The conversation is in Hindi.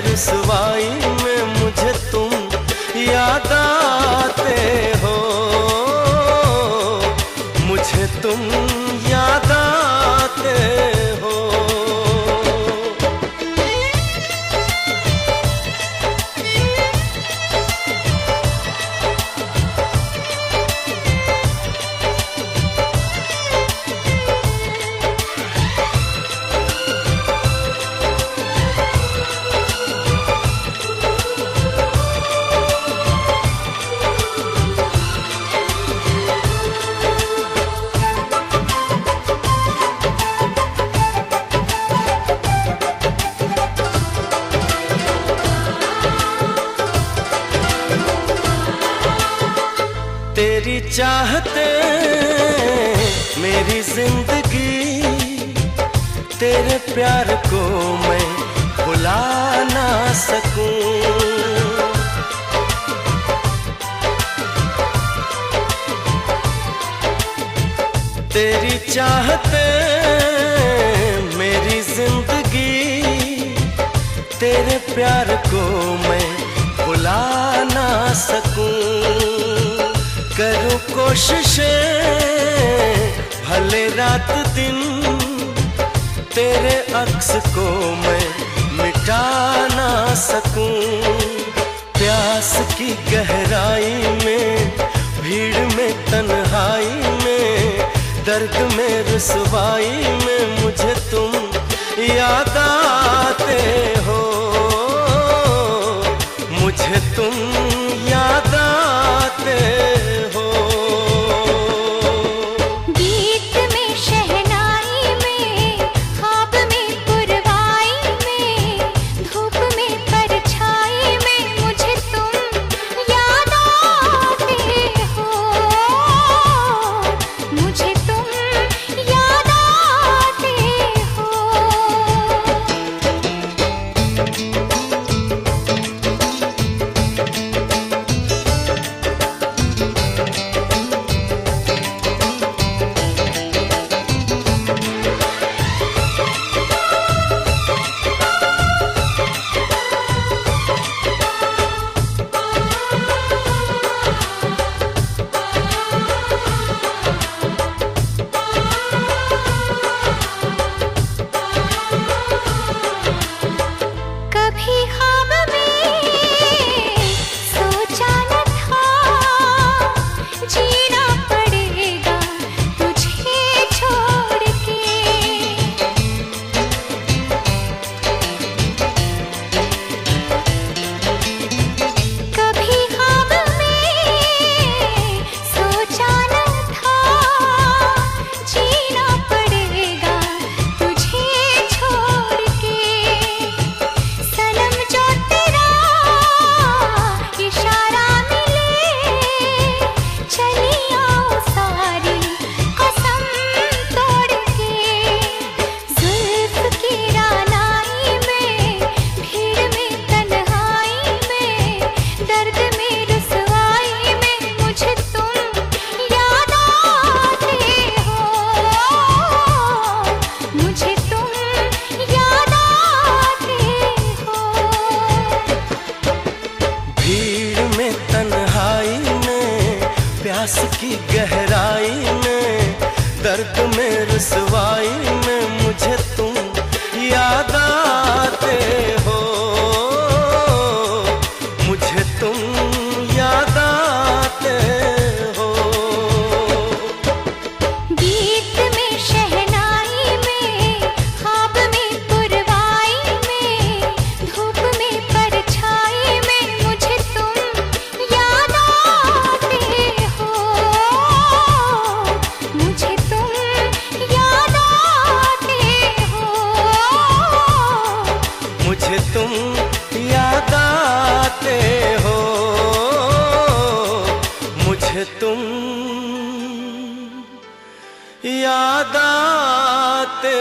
रुसवाई में मुझे तुम याद आते हो, मुझे तुम याद आते हो। तेरी चाहते मेरी जिंदगी, तेरे प्यार को मैं भुला ना सकूं। तेरी चाहते मेरी जिंदगी, तेरे प्यार को मैं भुला ना सकूं। करूं कोशिशें भले रात दिन, तेरे अक्स को मैं मिटा ना सकूं। प्यास की गहराई में, भीड़ में, तन्हाई में, दर्द में, रुसवाई में मुझे तुम याद आते हो, मुझे तुम याद आते हो। गीत में, शहनाई में, ख्वाब में, पुरवाई में, धूप में, परछाई में मुझे तुम याद आते हो, मुझे तुम याद आते हो। कभी ख्वाब में सोचा न था, जीना पड़ेगा तुझे छोड़ के। कभी ख्वाब में सोचा न था, जीना पड़ेगा तुझे छोड़ के। सनम जो तेरा इशारा मिले, चली आओ सारी कसम तोड़ के। जुल्फ की रानाई में, भीड़ में, तन्हाई में, दर्द में, रुसवाई में मुझे तुम याद आते हो, मुझे तुम याद आते हो। भीड़ में, तन्हाई में, प्यास की गहराई में, दर्द में, रुसवाई में मुझे तुम याद आते हो, मुझे तुम याद आते हो। गीत में, शहनाई में, ख्वाब में, पुरवाई में, धूप में, परछाई में मुझे तुम याद आते हो, मुझे तुम याद आते हो, मुझे तुम याद आते हो, मुझे तुम याद आते